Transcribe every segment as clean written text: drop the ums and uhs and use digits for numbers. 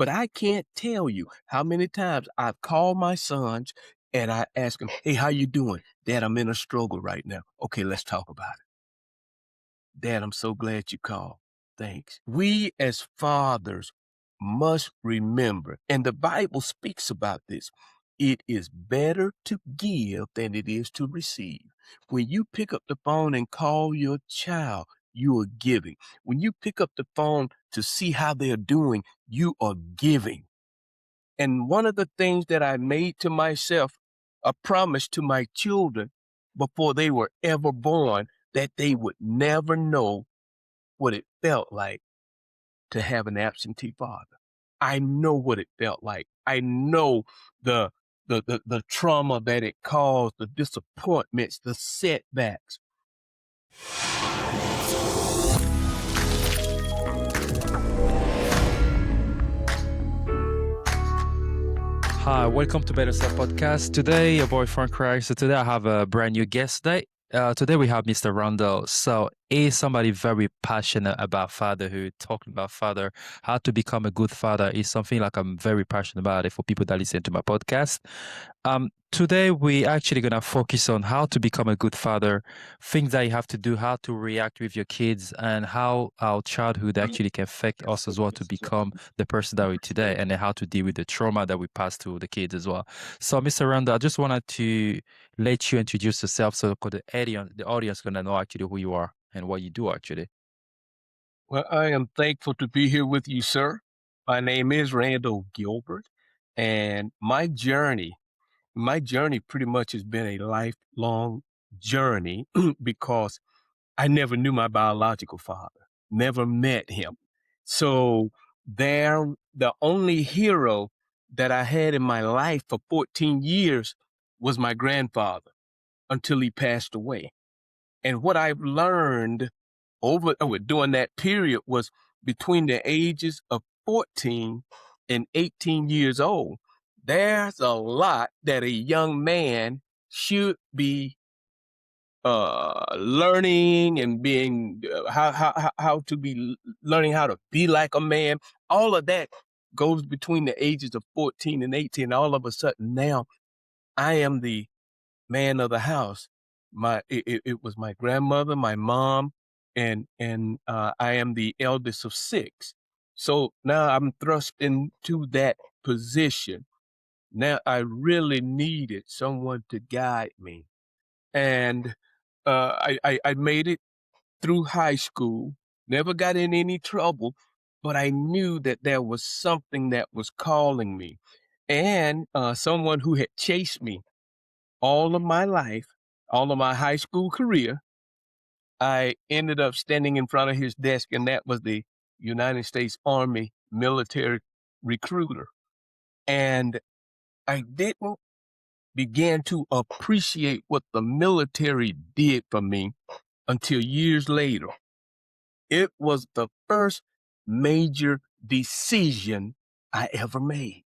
But I can't tell you how many times I've called my sons and I ask them, hey, how you doing? Dad, I'm in a struggle right now. Okay, let's talk about it. Dad, I'm so glad you called. Thanks. We as fathers must remember, and the Bible speaks about this, it is better to give than it is to receive. When you pick up the phone and call your child, you are giving. When you pick up the phone to see how they're doing, you are giving. And one of the things that I made to myself a promise to my children before they were ever born, that they would never know what it felt like to have an absentee father. I know what it felt like. I know the trauma that it caused, the disappointments, the setbacks. Hi, welcome to Better Self Podcast. Today, your boy Frank Craig. So today I have a brand new guest today. Today we have Mr. Randall. So he's somebody very passionate about fatherhood, talking about father, how to become a good father is something like I'm very passionate about it for people that listen to my podcast. Today we actually gonna focus on how to become a good father, things that you have to do, how to react with your kids, and how our childhood actually can affect us as well to become the person that we're today, and then how to deal with the trauma that we pass to the kids as well. So, Mr. Randall, I just wanted to let you introduce yourself so the audience gonna know actually who you are and what you do actually. Well, I am thankful to be here with you, sir. My name is Randall Gilbert, and my journey pretty much has been a lifelong journey because I never knew my biological father, never met him. So the only hero that I had in my life for 14 years was my grandfather until he passed away. And what I've learned during that period was between the ages of 14 and 18 years old, there's a lot that a young man should be learning and being how to be learning how to be like a man. All of that goes between the ages of 14 and 18. All of a sudden now I am the man of the house. It was my grandmother, my mom, and I am the eldest of six. So now I'm thrust into that position. Now I really needed someone to guide me. And I made it through high school, never got in any trouble, but I knew that there was something that was calling me. And someone who had chased me all of my life, all of my high school career, I ended up standing in front of his desk, and that was the United States Army military recruiter. And I didn't begin to appreciate what the military did for me until years later. It was the first major decision I ever made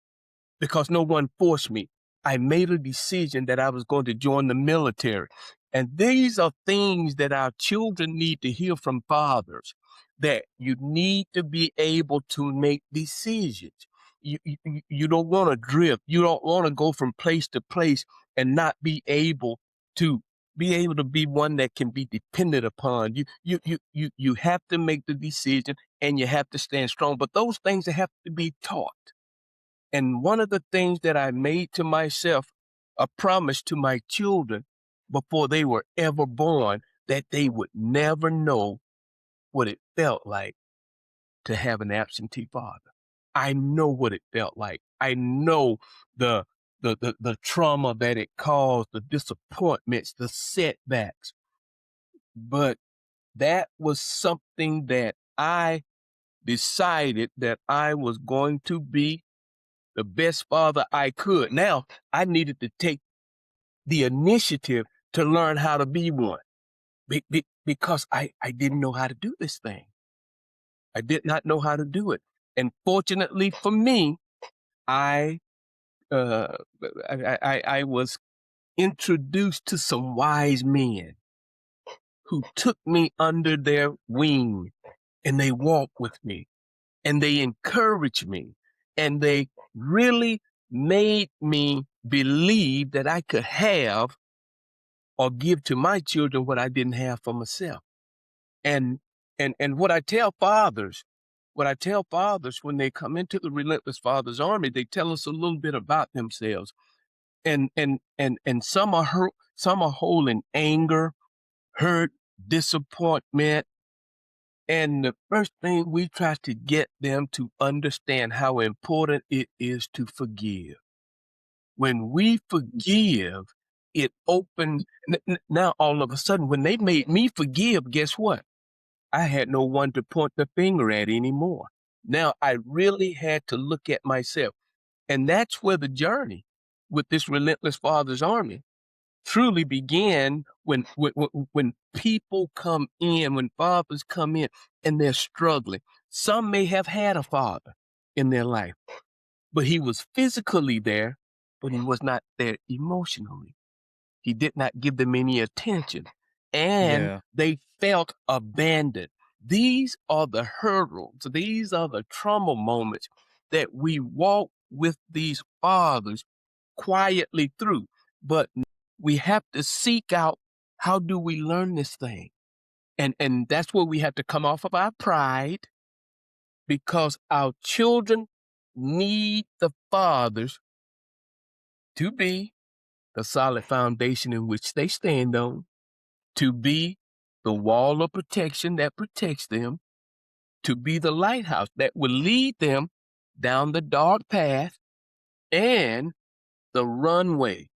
because no one forced me. I made a decision that I was going to join the military. And these are things that our children need to hear from fathers, that you need to be able to make decisions. You don't want to drift. You don't want to go from place to place and not to be able to be one that can be dependent upon. You have to make the decision and you have to stand strong. But those things have to be taught. And one of the things that I made to myself a promise to my children before they were ever born, that they would never know what it felt like to have an absentee father. I know what it felt like. I know the trauma that it caused, the disappointments, the setbacks. But that was something that I decided that I was going to be the best father I could. Now I needed to take the initiative to learn how to be one because I didn't know how to do this thing. I did not know how to do it. And fortunately for me, I, uh, I was introduced to some wise men who took me under their wing and they walked with me and they encouraged me And they really made me believe that I could have or give to my children what I didn't have for myself. And what I tell fathers, when they come into the Relentless Fathers Army, they tell us a little bit about themselves. And some are hurt, some are holding anger, hurt, disappointment. And the first thing we try to get them to understand how important it is to forgive. When we forgive, it opens. Now, all of a sudden, when they made me forgive, guess what? I had no one to point the finger at anymore. Now, I really had to look at myself. And that's where the journey with this Relentless Fathers Army truly began when people come in, when fathers come in and they're struggling. Some may have had a father in their life, but he was physically there, but he was not there emotionally. He did not give them any attention, and Yeah. they felt abandoned. These are the hurdles, these are the trauma moments that we walk with these fathers quietly through. But we have to seek out, how do we learn this thing? And that's where we have to come off of our pride, because our children need the fathers to be the solid foundation in which they stand on, to be the wall of protection that protects them, to be the lighthouse that will lead them down the dark path, and the runway.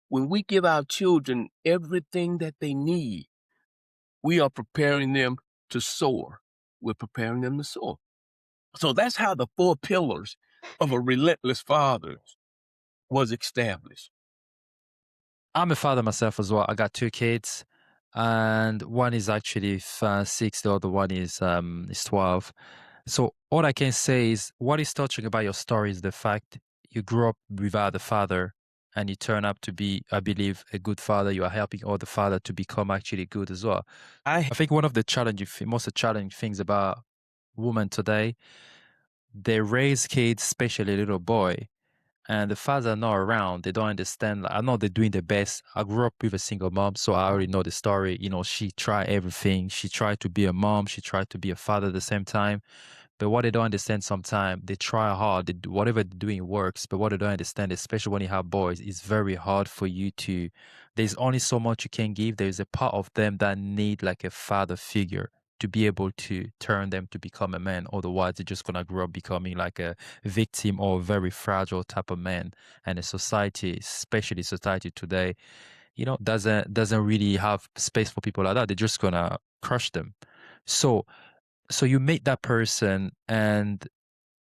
When we give our children everything that they need, we are preparing them to soar. We're preparing them to soar. So that's how the 4 pillars of a relentless father was established. I'm a father myself as well. I got 2 kids, and one is actually 6. The other one is 12. So all I can say is what is touching about your story is the fact you grew up without a father, and you turn up to be, I believe, a good father. You are helping other father to become actually good as well. I I think one of the most challenging things about women today, they raise kids, especially a little boy, and the fathers are not around. They don't understand. Like, I know they're doing their best. I grew up with a single mom, so I already know the story. You know, she tried everything. She tried to be a mom. She tried to be a father at the same time. But what they don't understand sometimes, they try hard. They do, whatever they're doing works. But what they don't understand, especially when you have boys, it's very hard for you to. There's only so much you can give. There's a part of them that need like a father figure to be able to turn them to become a man. Otherwise, they're just gonna grow up becoming like a victim or a very fragile type of man. And the society, especially society today, doesn't really have space for people like that. They're just gonna crush them. So you meet that person and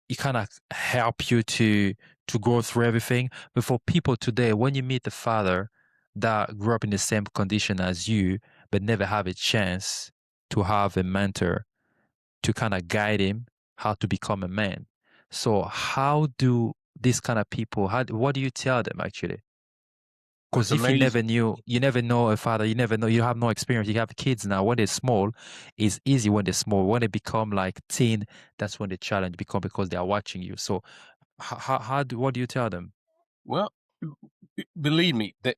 it kind of help you to go through everything. But for people today, when you meet the father that grew up in the same condition as you, but never have a chance to have a mentor to kind of guide him how to become a man. So how do these kind of people, what do you tell them actually? was Because if you amazed. never knew, you never know a father, you never know, you have no experience. You have kids now. When they're small, it's easy when they're small. When they become like teen, that's when the challenge become because they are watching you. So, what do you tell them? Well, believe me, that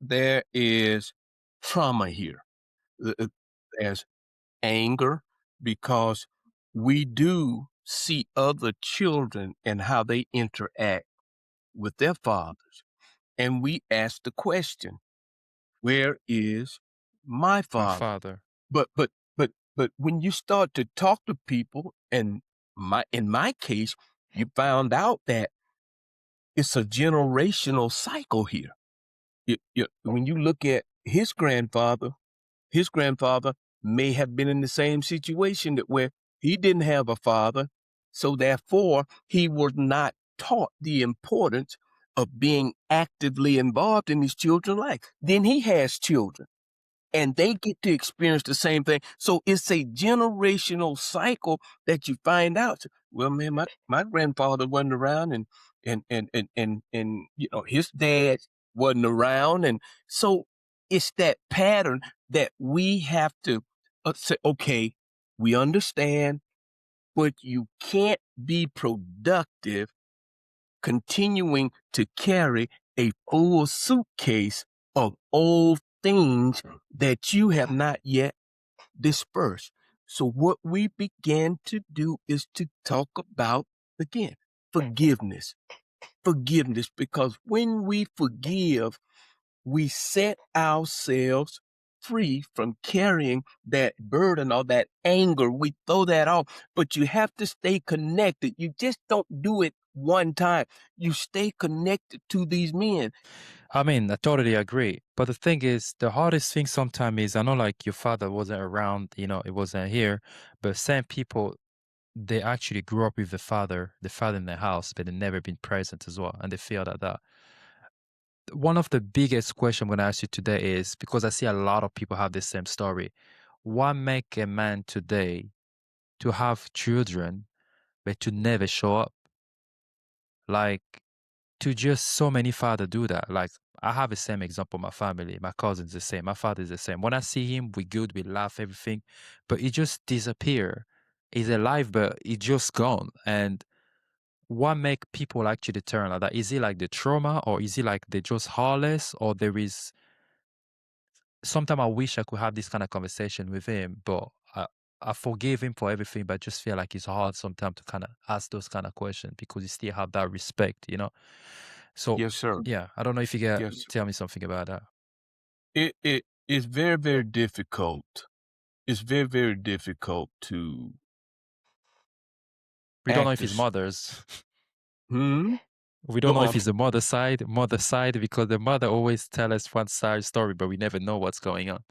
there is trauma here. There's anger, because we do see other children and how they interact with their fathers. And we ask the question, where is my My father? father. But when you start to talk to people, and in my case, you found out that it's a generational cycle here. When you look at his grandfather may have been in the same situation that where he didn't have a father, so therefore he was not taught the importance of being actively involved in his children's life. Then he has children, and they get to experience the same thing. So it's a generational cycle that you find out. Well, man, my grandfather wasn't around, and his dad wasn't around, and so it's that pattern that we have to say, okay, we understand, but you can't be productive continuing to carry a full suitcase of old things that you have not yet dispersed. So what we began to do is to talk about, again, forgiveness. Forgiveness, because when we forgive, we set ourselves free from carrying that burden or that anger. We throw that off, but you have to stay connected. You just don't do it one time. You stay connected to these men. I mean, I totally agree. But the thing is, the hardest thing sometimes is, I know like your father wasn't around, it wasn't here, but same people, they actually grew up with the father in the house, but they never been present as well. And they feel that. One of the biggest questions I'm going to ask you today is, because I see a lot of people have the same story. What make a man today to have children, but to never show up? Like, to just so many father do that. Like, I have the same example. My family, my cousin's the same. My father is the same. When I see him, we good, we laugh, everything, but he just disappear. He's alive, but he just gone. And what make people actually turn like that? Is it like the trauma, or is it like they just heartless, or there is? Sometimes I wish I could have this kind of conversation with him, but I forgive him for everything, but I just feel like it's hard sometimes to kind of ask those kind of questions because you still have that respect. So, Yes, sir. yeah, I don't know if you can Yes. tell me something about that. It is very, very difficult. It's very, very difficult to We don't know act if it's this. mothers. Hmm? We don't No, know if it's the mother side, because the mother always tell us one side story, but we never know what's going on.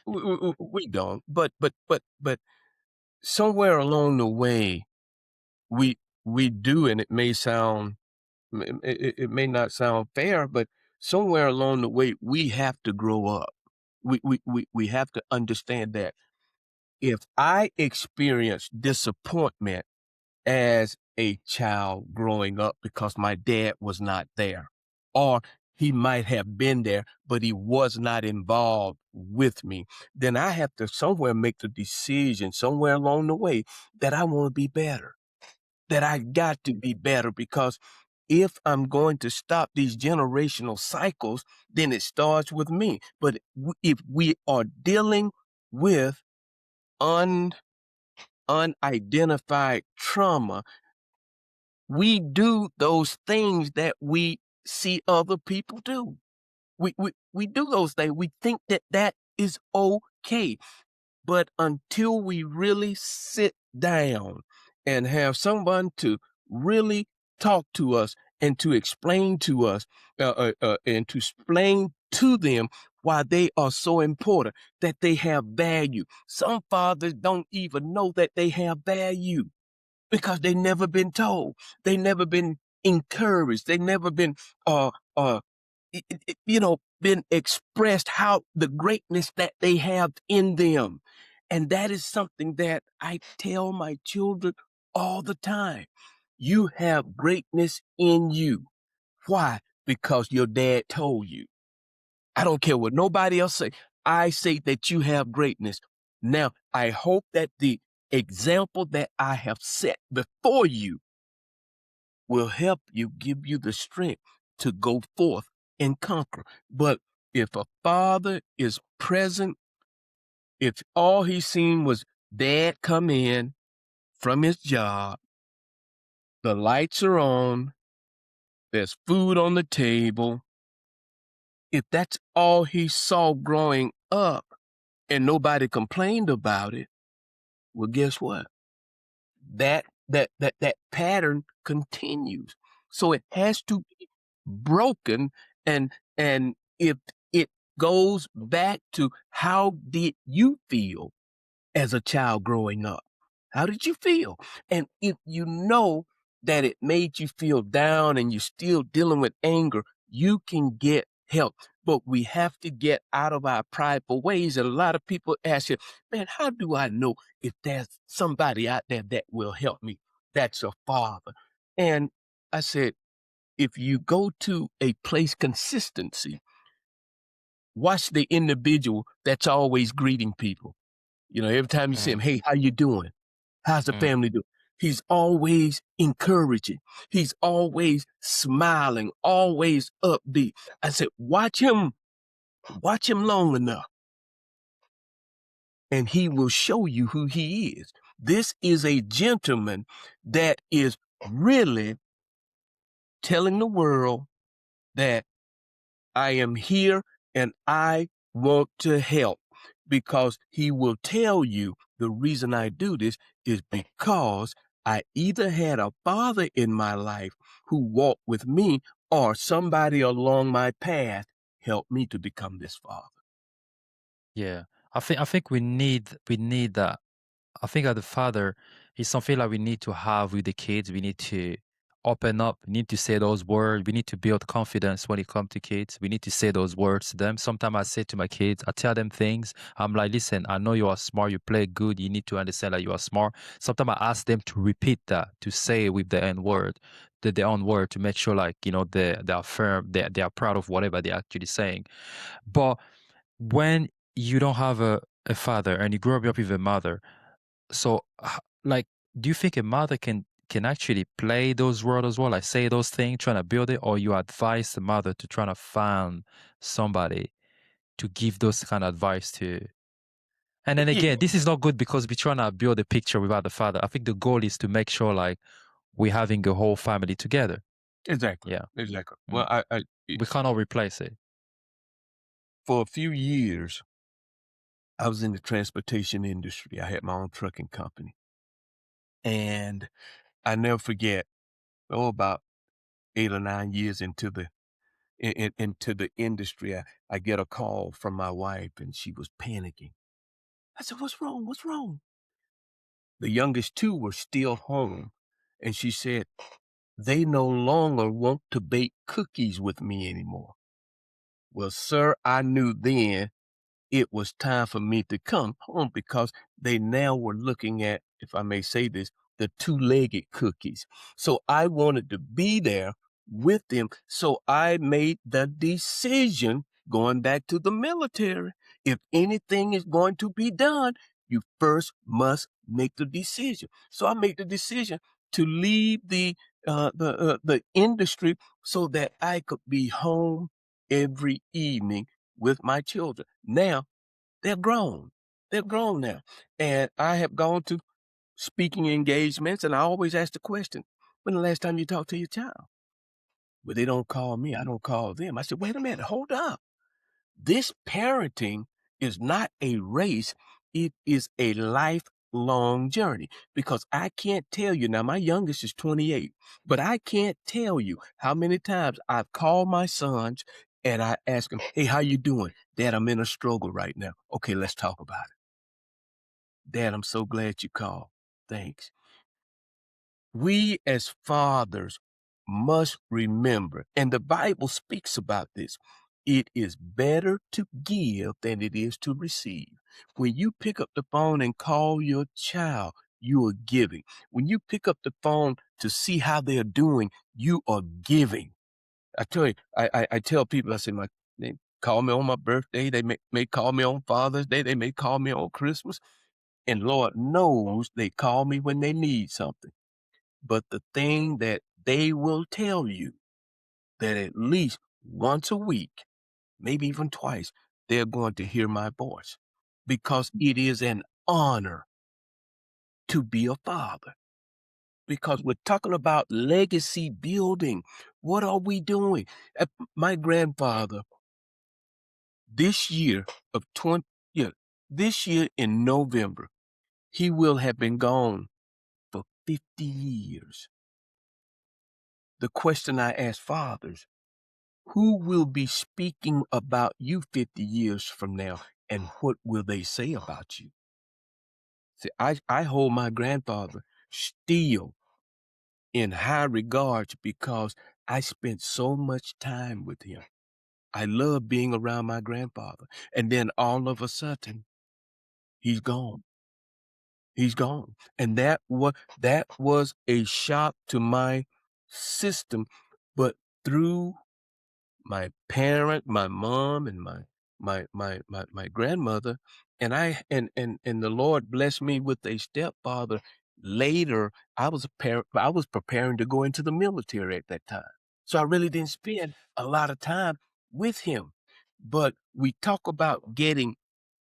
we don't. But somewhere along the way, we do, and it may sound, it may not sound fair, but somewhere along the way, we have to grow up. We have to understand that if I experience disappointment as a child growing up because my dad was not there, or he might have been there, but he was not involved with me, then I have to somewhere make the decision somewhere along the way that I want to be better, that I got to be better, because if I'm going to stop these generational cycles, then it starts with me. But if we are dealing with unidentified trauma, we do those things that we see other people do. We do those things. We think that that is okay. But until we really sit down and have someone to really talk to us and to explain to us, and to explain to them why they are so important, that they have value. Some fathers don't even know that they have value because they never been told. They never been encouraged. They never been, uh, uh, been expressed how the greatness that they have in them. And that is something that I tell my children all the time. You have greatness in you. Why? Because your dad told you. I don't care what nobody else say. I say that you have greatness. Now, I hope that the example that I have set before you will help you, give you the strength to go forth and conquer. But if a father is present, if all he seen was dad come in from his job, the lights are on, there's food on the table, if that's all he saw growing up and nobody complained about it, well, guess what? That pattern continues. So it has to be broken, and if it goes back to how did you feel as a child growing up? How did you feel? And if you know that it made you feel down and you're still dealing with anger, you can get help. But we have to get out of our prideful ways. And a lot of people ask you, man, how do I know if there's somebody out there that will help me? That's a father. And I said, if you go to a place consistency, watch the individual that's always greeting people. Every time you see him, Mm, hey, how you doing? How's the mm, family doing? He's always encouraging. He's always smiling, always upbeat. I said, watch him long enough, and he will show you who he is. This is a gentleman that is really telling the world that I am here and I want to help, because he will tell you the reason I do this is because I either had a father in my life who walked with me, or somebody along my path helped me to become this father. Yeah. I think we need that. I think as a father, it's something like we need to have with the kids. We need to open up. We need to say those words. We need to build confidence when it comes to kids. We need to say those words to them. Sometimes I say to my kids, I tell them things. I'm like, listen, I know you are smart. You play good. You need to understand that you are smart. Sometimes I ask them to repeat that, to say it with the N word, the own word, to make sure, like, they are firm. They are proud of whatever they're actually saying. But when you don't have a father and you grow up with a mother, so, like, do you think a mother can actually play those roles as well, like say those things, trying to build it, or you advise the mother to try to find somebody to give those kind of advice to? And then Yeah, again, this is not good because we're trying to build a picture without the father. I think the goal is to make sure like we're having a whole family together. exactly, Yeah. exactly. Mm. Well, We cannot replace it. for a few years, I was in the transportation industry. I had my own trucking company, and I never forget. About 8 or 9 years into the industry, I get a call from my wife, and she was panicking. I said, "What's wrong? What's wrong?" The youngest two were still home, and she said, "They no longer want to bake cookies with me anymore." Well, sir, I knew then it was time for me to come home, because they now were looking at, if I may say this, the two-legged cookies. So I wanted to be there with them. So I made the decision, going back to the military, if anything is going to be done, you first must make the decision. So I made the decision to leave the industry so that I could be home every evening with my children. Now they're grown. They're grown now. And I have gone to speaking engagements, and I always ask the question, when the last time you talked to your child? Well, they don't call me. I don't call them. I said, wait a minute, hold up. This parenting is not a race. It is a lifelong journey, because I can't tell you now, my youngest is 28, but I can't tell you how many times I've called my sons and I ask them, hey, how you doing? Dad, I'm in a struggle right now. Okay, let's talk about it. Dad, I'm so glad you called. Thanks. We as fathers must remember, and the Bible speaks about this, it is better to give than it is to receive. When you pick up the phone and call your child, you are giving. When you pick up the phone to see how they're doing, you are giving. I tell you, I tell people, I say, they call me on my birthday, they may call me on Father's Day, they may call me on Christmas, and Lord knows they call me when they need something. But the thing that they will tell you, that at least once a week, maybe even twice, they're going to hear my voice, because it is an honor to be a father. Because we're talking about legacy building. What are we doing? My grandfather, this year of 20, yeah, this year in November, he will have been gone for 50 years. The question I ask fathers, who will be speaking about you 50 years from now, and what will they say about you? See, I hold my grandfather still in high regards, because I spent so much time with him. I love being around my grandfather. And then all of a sudden, he's gone. He's gone. And that was a shock to my system. But through my parent, my mom, and my grandmother, and the Lord blessed me with a stepfather Later, I was preparing to go into the military at that time. So I really didn't spend a lot of time with him. But we talk about getting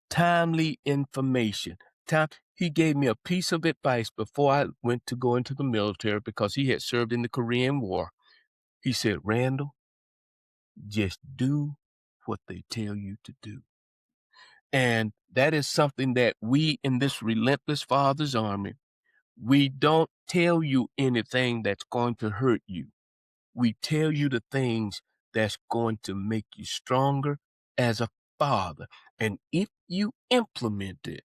timely information. Time He gave me a piece of advice before I went to go into the military because he had served in the Korean War. He said, "Randall, just do what they tell you to do." And that is something that we in this relentless Father's army, we don't tell you anything that's going to hurt you. We tell you the things that's going to make you stronger as a father. And if you implement it,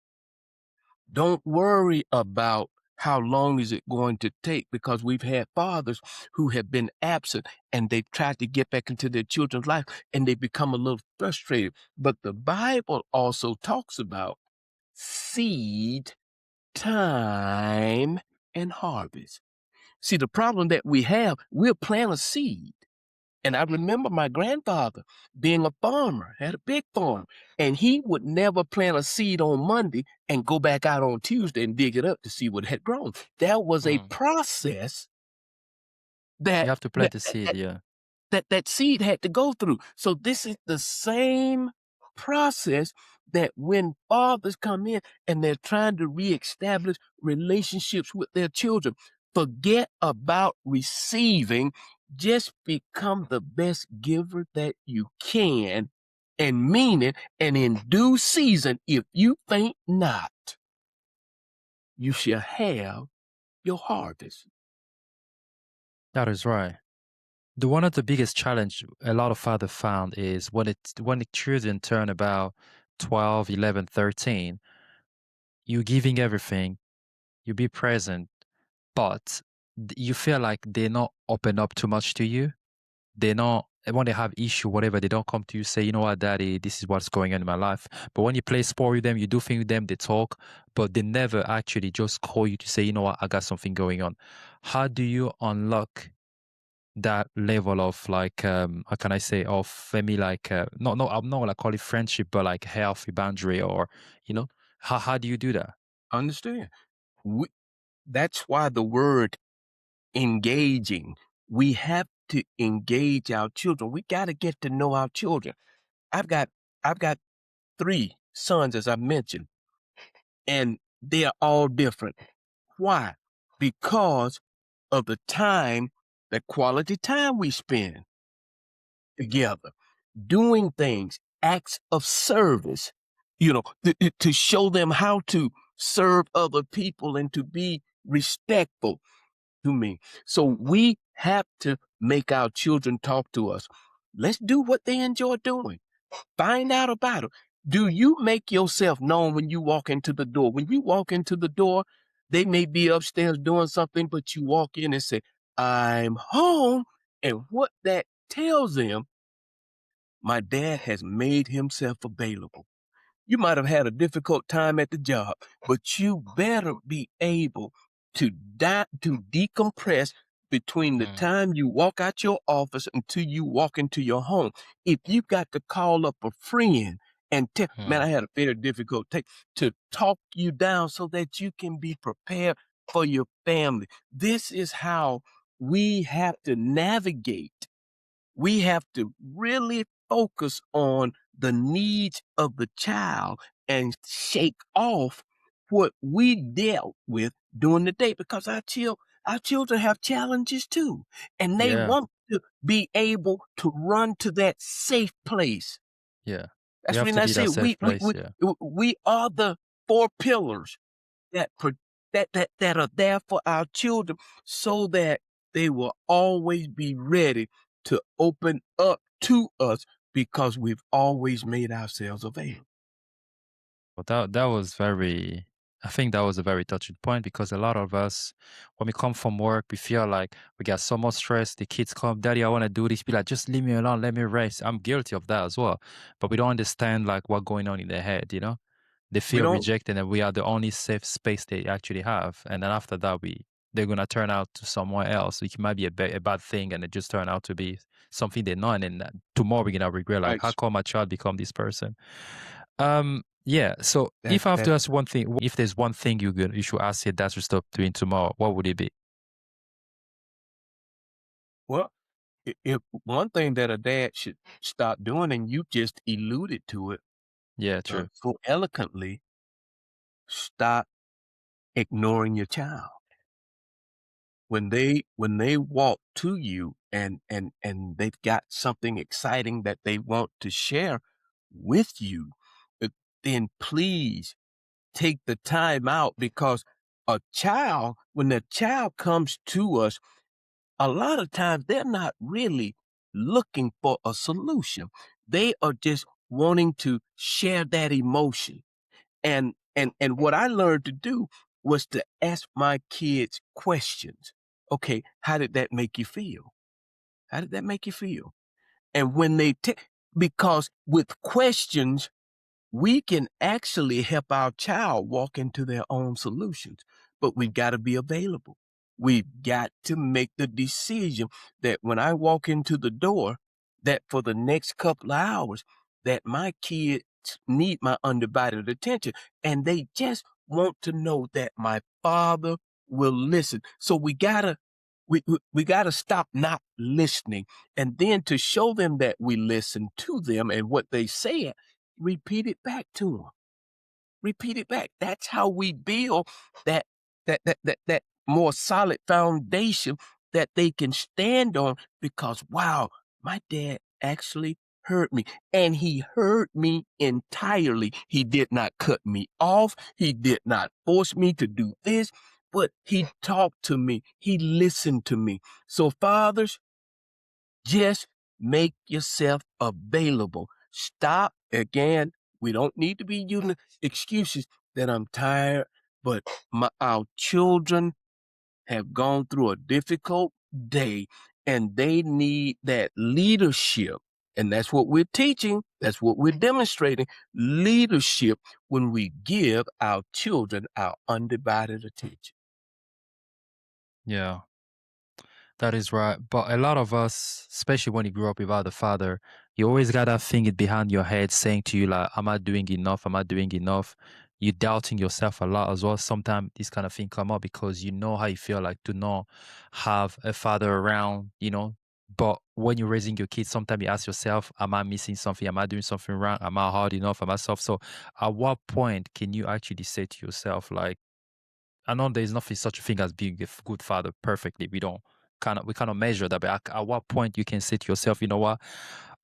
don't worry about how long is it going to take, because we've had fathers who have been absent and they've tried to get back into their children's life and they become a little frustrated. But the Bible also talks about seed, time, and harvest. See, the problem that we have, we'll plant a seed. And I remember my grandfather being a farmer, had a big farm, and he would never plant a seed on Monday and go back out on Tuesday and dig it up to see what had grown. That was a Mm. process You that have to that plant the that seed, that yeah. that seed had to go through. So this is the same process that when fathers come in and they're trying to reestablish relationships with their children, forget about receiving. Just become the best giver that you can and mean it. And in due season, if you faint not, you shall have your harvest. That is right. The one of the biggest challenge a lot of fathers found is when the children turn about 12, 11, 13, you giving everything, you be present, but you feel like they're not open up too much to you. They're not when they have issue, whatever, they don't come to you say, you know what, daddy, this is what's going on in my life. But when you play sport with them, you do things with them, they talk, but they never actually just call you to say, you know what, I got something going on. How do you unlock that level of like how can I say of maybe like I'm not gonna call it friendship, but like healthy boundary or you know, how do you do that? Understand? We, that's why the word engaging. We have to engage our children. We got to get to know our children. I've got I've got 3 sons, as I mentioned, and they are all different. Why? Because of the time, the quality time we spend together, doing things, acts of service, to show them how to serve other people and to be respectful to me. So we have to make our children talk to us. Let's do what they enjoy doing. Find out about it. Do you make yourself known when you walk into the door? When you walk into the door, they may be upstairs doing something, but you walk in and say, "I'm home." And what that tells them, my dad has made himself available. You might have had a difficult time at the job, but you better be able to decompress between the Mm, time you walk out your office until you walk into your home. If you got to call up a friend and tell, man, mm. I had a very difficult take to talk you down so that you can be prepared for your family. This is how we have to navigate. We have to really focus on the needs of the child and shake off what we dealt with during the day, because our children have challenges too, and they Yeah, want to be able to run to that safe place. yeah, we That's the have reason to I be say that safe place, yeah. we are the 4 pillars that pro that are there for our children so that they will always be ready to open up to us because we've always made ourselves available. But that was very I think that was a very touching point because a lot of us, when we come from work, we feel like we got so much stress. The kids come, Daddy, I want to do this. Be like, just leave me alone, let me rest. I'm guilty of that as well. But we don't understand like what's going on in their head, you know? They We feel don't rejected and we are the only safe space they actually have. And then after that they're gonna turn out to somewhere else. It might be a bad thing and it just turn out to be something they're not. And then tomorrow we're gonna regret like, like how come my child become this person? Yeah. So That if I have to that ask one thing, if there's one thing you should ask your dad to stop doing tomorrow, what would it be? well, if one thing that a dad should stop doing, and you just alluded to it Yeah, true. so eloquently, stop ignoring your child. When they walk to you and they've got something exciting that they want to share with you, uh, then please take the time out, because when the child comes to us, a lot of times they're not really looking for a solution. They are just wanting to share that emotion. And what I learned to do was to ask my kids questions. Okay, how did that make you feel? How did that make you feel? And when because with questions, we can actually help our child walk into their own solutions, but we've got to be available. We've got to make the decision that when I walk into the door, that for the next couple of hours, that my kids need my undivided attention, and they just want to know that my father will listen. So we gotta stop not listening, and then to show them that we listen to them and what they say, repeat it back to them. Repeat it back. That's how we build that that more solid foundation that they can stand on, because, wow, my dad actually heard me, and he heard me entirely. He did not cut me off. He did not force me to do this, but he talked to me. He listened to me. So fathers, just make yourself available. Stop again. We don't need to be using excuses that I'm tired, but our children have gone through a difficult day and they need that leadership. And that's what we're teaching. That's what we're demonstrating. Leadership when we give our children our undivided attention. Yeah. That is right. But a lot of us, especially when you grew up without a father, you always got that thing behind your head saying to you, like, am I doing enough? Am I doing enough? You're doubting yourself a lot as well. Sometimes this kind of thing come up because you know how you feel like to not have a father around, you know. But when you're raising your kids, sometimes you ask yourself, am I missing something? Am I doing something wrong? Am I hard enough? Am I soft? So at what point can you actually say to yourself, like, I know there's nothing such a thing as being a good father perfectly. We cannot measure that. But at what point you can say to yourself, you know what,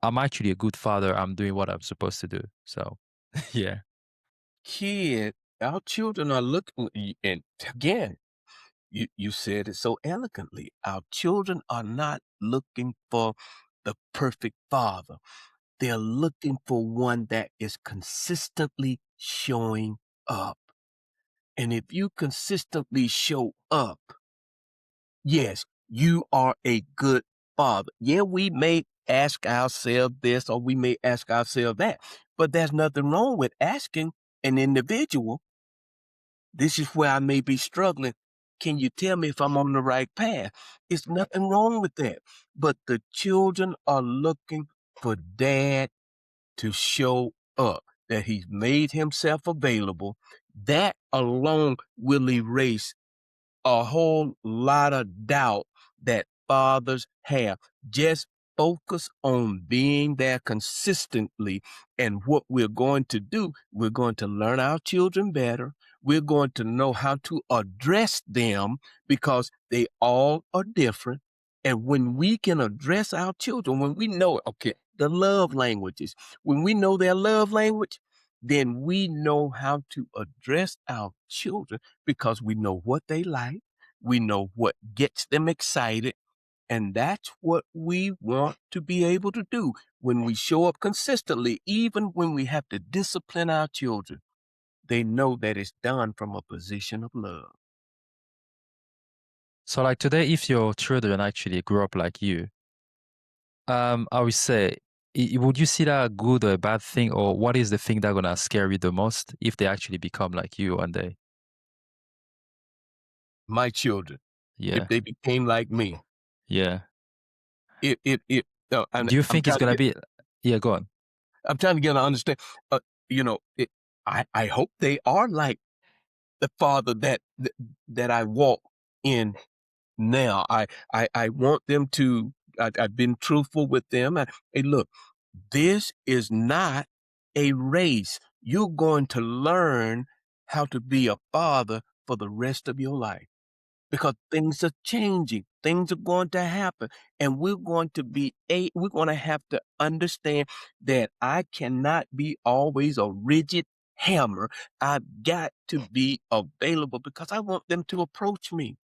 I'm actually a good father. I'm doing what I'm supposed to do. So, yeah, Our children are looking, and again, you said it so eloquently. Our children are not looking for the perfect father. They're looking for one that is consistently showing up. And if you consistently show up, yes, you are a good father. Yeah, we may ask ourselves this or we may ask ourselves that, but there's nothing wrong with asking an individual, this is where I may be struggling. Can you tell me if I'm on the right path? It's nothing wrong with that. But the children are looking for dad to show up, that he's made himself available. That alone will erase a whole lot of doubt that fathers have. Just focus on being there consistently. And what we're going to do, we're going to learn our children better. We're going to know how to address them, because they all are different. And when we can address our children, when we know, okay, the love languages, when we know their love language, then we know how to address our children, because we know what they like, we know what gets them excited, and that's what we want to be able to do when we show up consistently, even when we have to discipline our children. They know that it's done from a position of love. so like today, if your children actually grew up like you, I would say, would you see that a good or a bad thing, or what is the thing that gonna scare you the most if they actually become like you one day? My children, if Yeah, they became like me, yeah. it, and Do you think it's gonna be? Yeah, go on. I'm trying to get to understand. I hope they are like the father that I walk in now. I want them to. I've been truthful with them. Hey, look, this is not a race. You're going to learn how to be a father for the rest of your life because things are changing. Things are going to happen, and we're going to have to understand that I cannot be always a rigid hammer. I've got to be available because I want them to approach me,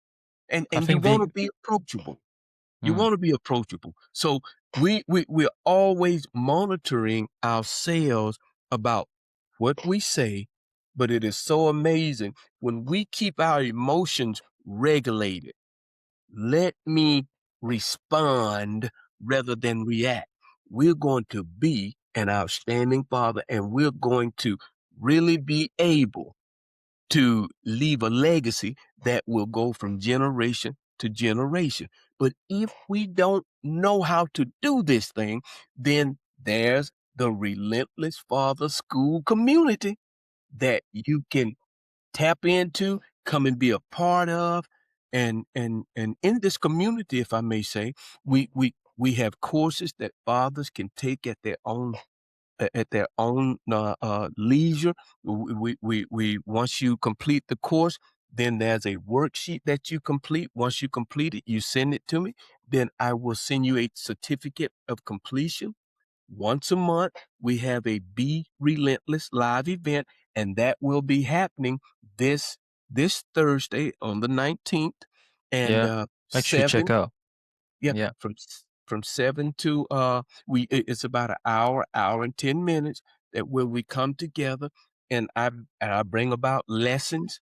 I and you think want to the be approachable. You mm, want to be approachable. So we're always monitoring ourselves about what we say, but it is so amazing when we keep our emotions regulated. Let me respond rather than react. We're going to be an outstanding father, and we're going to really be able to leave a legacy that will go from generation to generation. But if we don't know how to do this thing, then there's the Relentless Father School community that you can tap into, come and be a part of. And in this community, if I may say, we have courses that fathers can take at their own leisure. We once you complete the course, then there's a worksheet that you complete. Once you complete it, you send it to me. Then I will send you a certificate of completion. Once a month, we have a Be Relentless live event, and that will be happening this this Thursday on the 19th, and yeah, make sure you check 7 out. yeah, Yeah. from 7 to, it's about an hour and 10 minutes that where we come together, and I bring about lessons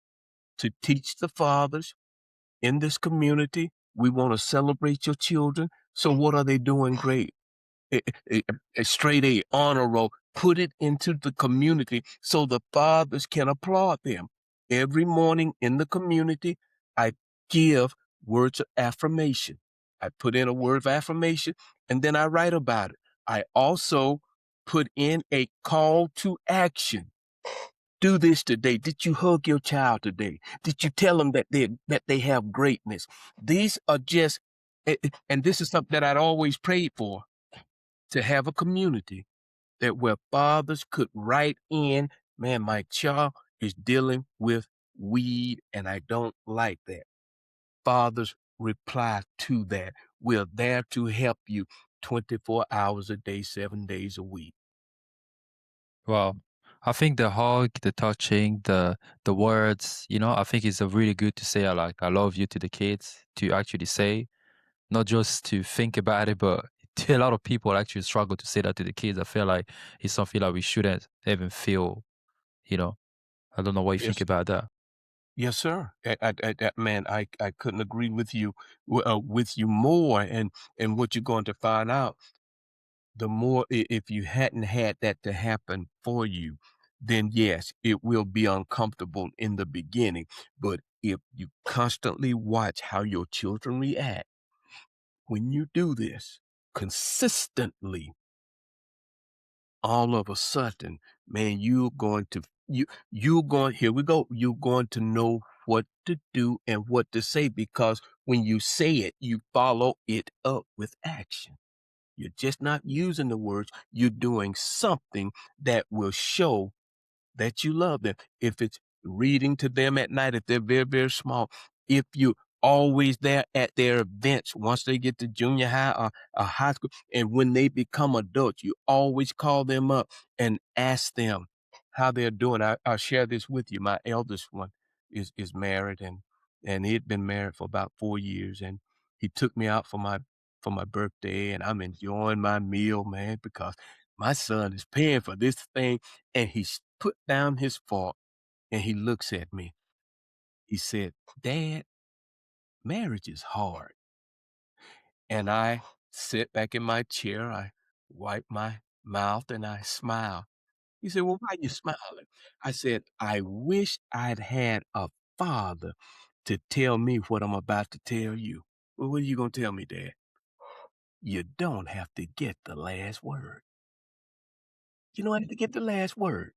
to teach the fathers in this community. We wanna celebrate your children, so what are they doing great? A a straight A, honor roll, put it into the community so the fathers can applaud them. Every morning in the community, I give words of affirmation. I put in a word of affirmation, and then I write about it. I also put in a call to action. Do this today. Did you hug your child today? Did you tell them that they have greatness? These are just and this is something that I'd always prayed for, to have a community that where fathers could write in, man, my child is dealing with weed and I don't like that. Fathers reply to that. We're there to help you 24 hours a day, 7 days a week. Well, I think the hug, the touching, the words, I think it's a really good to say like I love you to the kids, to actually say, not just to think about it, but a lot of people actually struggle to say that to the kids. I feel like it's something that we shouldn't even feel, you know. I don't know what you think Yes, about that. yes, sir. Man, I couldn't agree with you more. And what you're going to find out, the more if you hadn't had that to happen for you, then yes, it will be uncomfortable in the beginning. But if you constantly watch how your children react when you do this consistently, all of a sudden, man, you're going, here we go, you're going to know what to do and what to say, because when you say it, you follow it up with action. You're just not using the words, you're doing something that will show that you love them. If it's reading to them at night, if they're very, very small, if you're always there at their events once they get to junior high or high school, and when they become adults, you always call them up and ask them how they're doing. I'll share this with you. My eldest one is married, and he'd been married for about 4 years, and he took me out for my birthday, and I'm enjoying my meal, man, because my son is paying for this thing, and he's put down his fork, and he looks at me. He said, "Dad, marriage is hard." And I sit back in my chair, I wipe my mouth, and I smile. He said, "Well, why you smiling?" I said, "I wish I'd had a father to tell me what I'm about to tell you." "Well, what are you gonna tell me, Dad?" "You don't have to get the last word. You don't have to get the last word."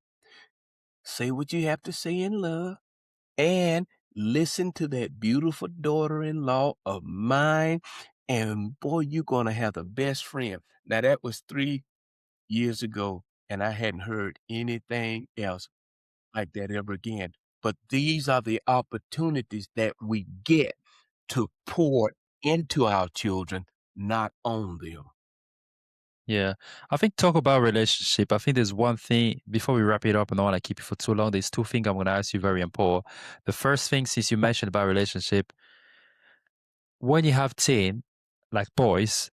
say what you have to say in love, and listen to that beautiful daughter-in-law of mine, and boy, you're gonna have the best friend. Now that was 3 years ago, and I hadn't heard anything else like that ever again. But these are the opportunities that we get to pour into our children, not on them. Yeah. I think talk about relationship. I think there's one thing before we wrap it up, and I don't want to keep you for too long. There's two things I'm going to ask you very important. The first thing, since you mentioned about relationship, when you have teen, like boys,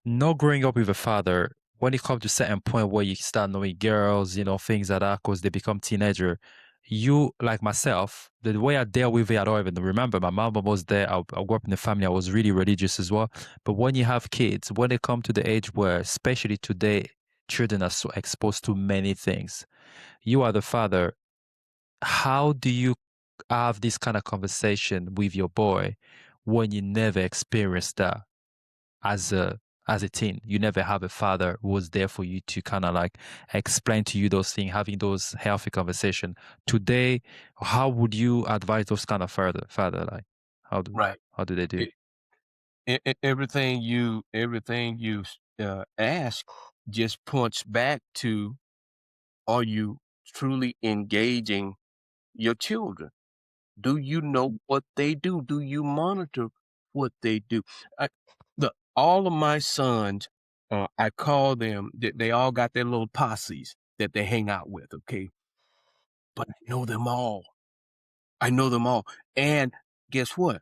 not growing up with a father, when it comes to certain point where you start knowing girls, things like that, because they become teenager, you, like myself, the way I dealt with it, I don't even remember. My mom was there. I grew up in a family. I was really religious as well. But when you have kids, when they come to the age where, especially today, children are so exposed to many things, you are the father. How do you have this kind of conversation with your boy when you never experienced that? as a as a teen. You never have a father who was there for you to kind of like explain to you those things, having those healthy conversation. Today, how would you advise those kind of father like how do Right. how do they do? Everything you ask just points back to, are you truly engaging your children? Do you know what they do? Do you monitor what they do? I, all of my sons, I call them, they all got their little posses that they hang out with, okay? But I know them all. I know them all. And guess what?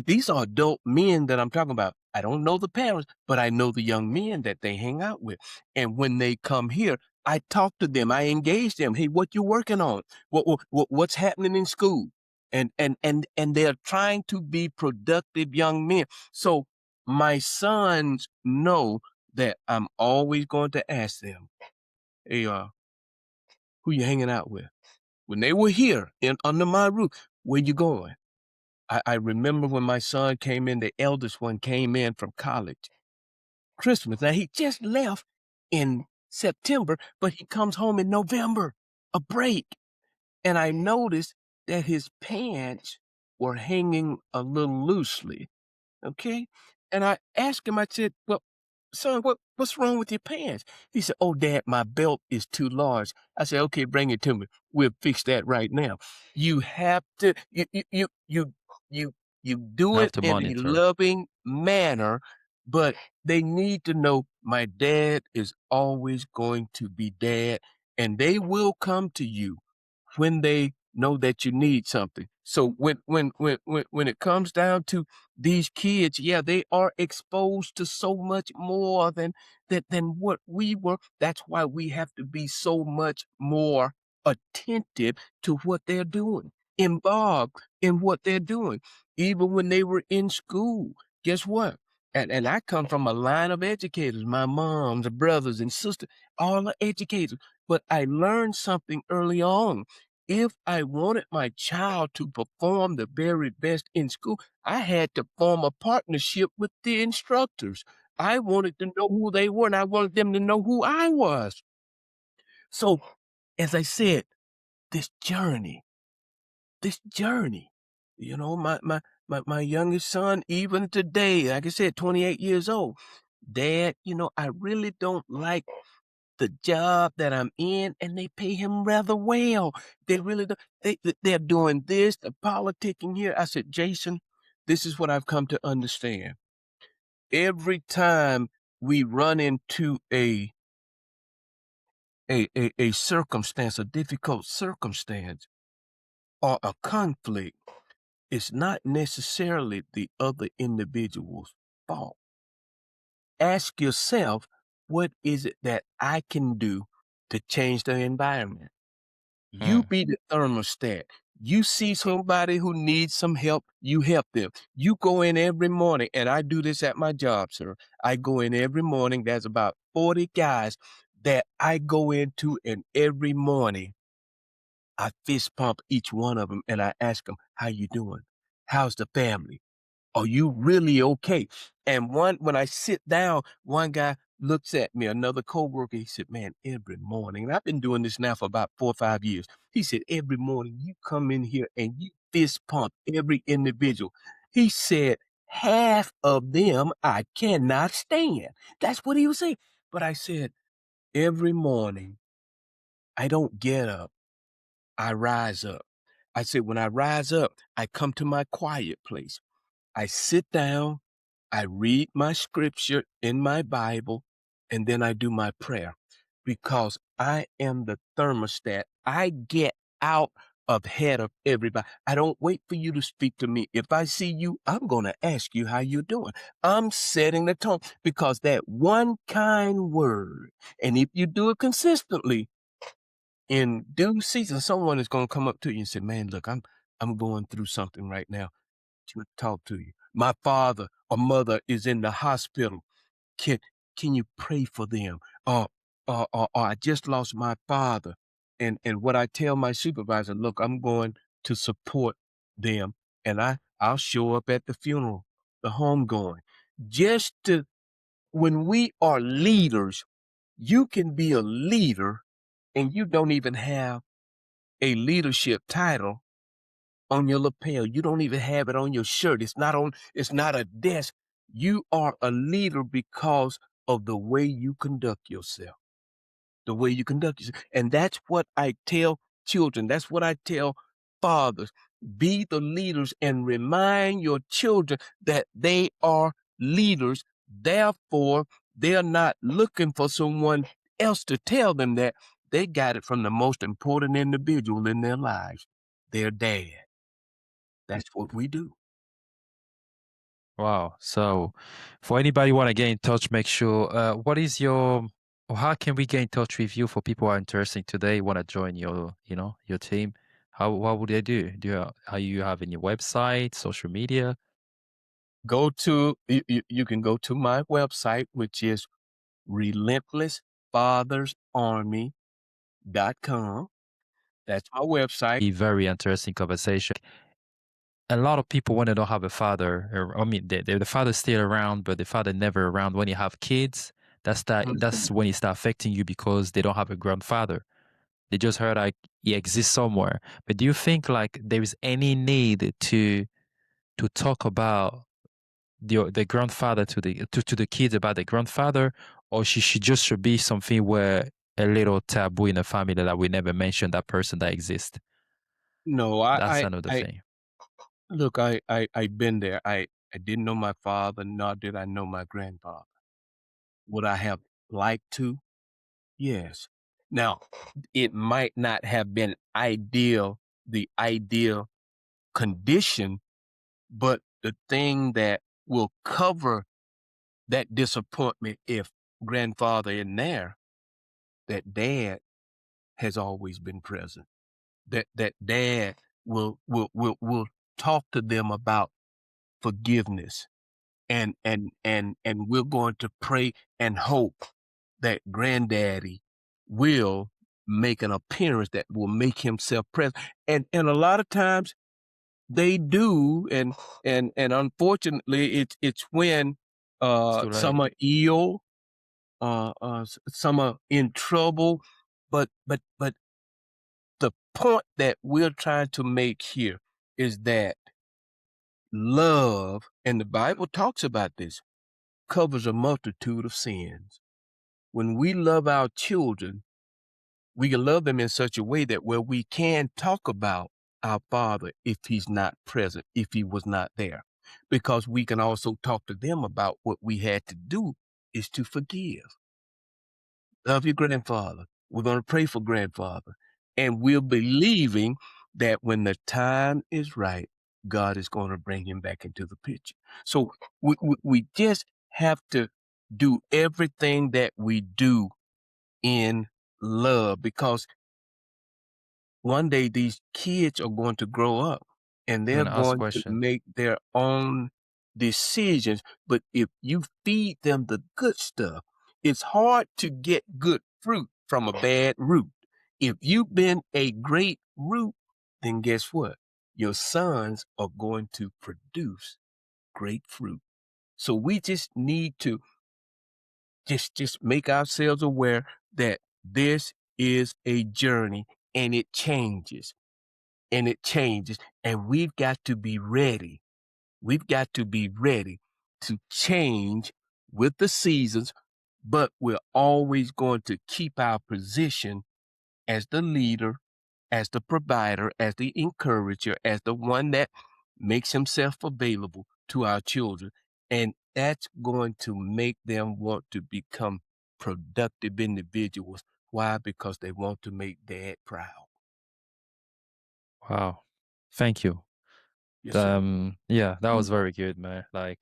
These are adult men that I'm talking about. I don't know the parents, but I know the young men that they hang out with. And when they come here, I talk to them. I engage them. Hey, what you working on? What's happening in school? And they're trying to be productive young men. So my sons know that I'm always going to ask them, hey, who you hanging out with? When they were here in under my roof, where you going? I remember when my son came in, the eldest one came in from college, Christmas. Now he just left in September, but he comes home in November, a break. And I noticed that his pants were hanging a little loosely. Okay. And I asked him, I said, well, son, what's wrong with your pants? He said, oh, Dad, my belt is too large. I said, okay, bring it to me. We'll fix that right now. You have to, you, you You do have it to in a monitor. loving manner, but they need to know my dad is always going to be dad, and they will come to you when they know that you need something. So when it comes down to these kids, yeah, they are exposed to so much more than what we were. That's why we have to be so much more attentive to what they're doing, involved in what they're doing. Even when they were in school, guess what? And I come from a line of educators. My moms, brothers, and sisters, all are educators. But I learned something early on. If I wanted my child to perform the very best in school, I had to form a partnership with the instructors. I wanted to know who they were, and I wanted them to know who I was. So, as I said, this journey, this journey, my youngest son, even today, like I said, 28 years old, Dad, I really don't like the job that I'm in, and they pay him rather well. They really do. They're doing this, the politicking here. I said, Jason, this is what I've come to understand. Every time we run into a circumstance, a difficult circumstance, or a conflict, it's not necessarily the other individual's fault. Ask yourself, what is it that I can do to change the environment? You Mm. be the thermostat. You see somebody who needs some help, you help them. You go in every morning, and I do this at my job, sir. I go in every morning. There's about 40 guys that I go into, and every morning I fist pump each one of them, and I ask them, how you doing? How's the family? Are you really okay? And when I sit down, one guy, looks at me, another coworker, he said, "Man, every morning," and I've been doing this now for about 4 or 5 years. He said, "Every morning you come in here and you fist pump every individual." He said, "Half of them I cannot stand." That's what he was saying. But I said, "Every morning, I don't get up, I rise up." I said, "When I rise up, I come to my quiet place. I sit down, I read my scripture in my Bible, and then I do my prayer because I am the thermostat. I get out ahead of everybody. I don't wait for you to speak to me. If I see you, I'm going to ask you how you're doing. I'm setting the tone because that one kind word, and if you do it consistently, in due season, someone is going to come up to you and say, "Man, look, I'm going through something right now to talk to you. My father or mother is in the hospital. Can can you pray for them? Or I just lost my father." And what I tell my supervisor, "Look, I'm going to support them, and I'll show up at the funeral, the homegoing." Just to when we are leaders, you can be a leader and you don't even have a leadership title on your lapel. You don't even have it on your shirt. It's not a desk. You are a leader because of the way you conduct yourself. The way you conduct yourself. And that's what I tell children. That's what I tell fathers. Be the leaders and remind your children that they are leaders. Therefore, they're not looking for someone else to tell them that. They got it from the most important individual in their lives, their dad. That's what we do. Wow. So for anybody want to get in touch, make sure what is your or how can we get in touch with you for people who are interested today, want to join your, your team? How what would they do? Are you having your website, social media? Go to you can go to my website, which is relentlessfathersarmy.com. That's my website. A very interesting conversation. A lot of people when they don't have a father, or I mean, the father's still around, but the father never around. When you have kids, that's Mhm. when it start affecting you because they don't have a grandfather. They just heard like he exists somewhere. But do you think like there is any need to talk about the grandfather to the kids about the grandfather, or she should be something where a little taboo in the family that we never mention that person that exists? No, That's another I thing. look, I've been there. I didn't know my father, nor did I know my grandfather. Would I have liked to? Yes. Now, it might not have been the ideal condition, but the thing that will cover that disappointment if grandfather isn't there, that dad has always been present. That dad will talk to them about forgiveness, and we're going to pray and hope that granddaddy will make an appearance that will make himself present. And a lot of times they do, and unfortunately it's when It's too late. some are ill, some are in trouble, but the point that we're trying to make here is that love, and the Bible talks about this, covers a multitude of sins. When we love our children, we can love them in such a way that where we can talk about our father if he's not present, if he was not there, because we can also talk to them about what we had to do is to forgive. Love your grandfather. We're going to pray for grandfather. And we're believing that when the time is right, God is going to bring him back into the picture. So we just have to do everything that we do in love, because one day these kids are going to grow up and I'm they're gonna ask going to question. make their own decisions. But if you feed them the good stuff, it's hard to get good fruit from a bad root. If you've been a great root, then guess what? Your sons are going to produce great fruit. So we just need to just make ourselves aware that this is a journey and it changes and it changes. And we've got to be ready. We've got to be ready to change with the seasons, but we're always going to keep our position as the leader, as the provider, as the encourager, as the one that makes himself available to our children. And that's going to make them want to become productive individuals. Why? Because they want to make dad proud. Wow. Thank you. Yes, sir. Yeah, that was Mm. very good, man. Like,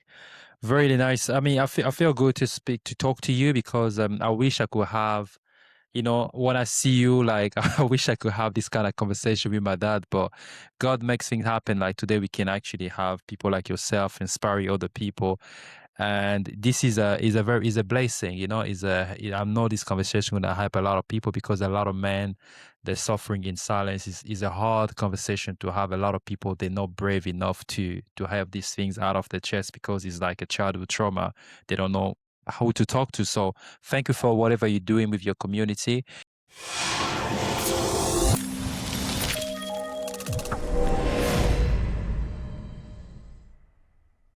very nice. I mean, I feel good to talk to you because I wish I could have, when I see you, like, I wish I could have this kind of conversation with my dad, but God makes things happen. Like today, we can actually have people like yourself inspiring other people, and this is a blessing. I know this conversation gonna help a lot of people because a lot of men they're suffering in silence. Is a hard conversation to have. A lot of people they're not brave enough to have these things out of their chest because it's like a childhood trauma. They don't know who to talk to. So thank you for whatever you're doing with your community.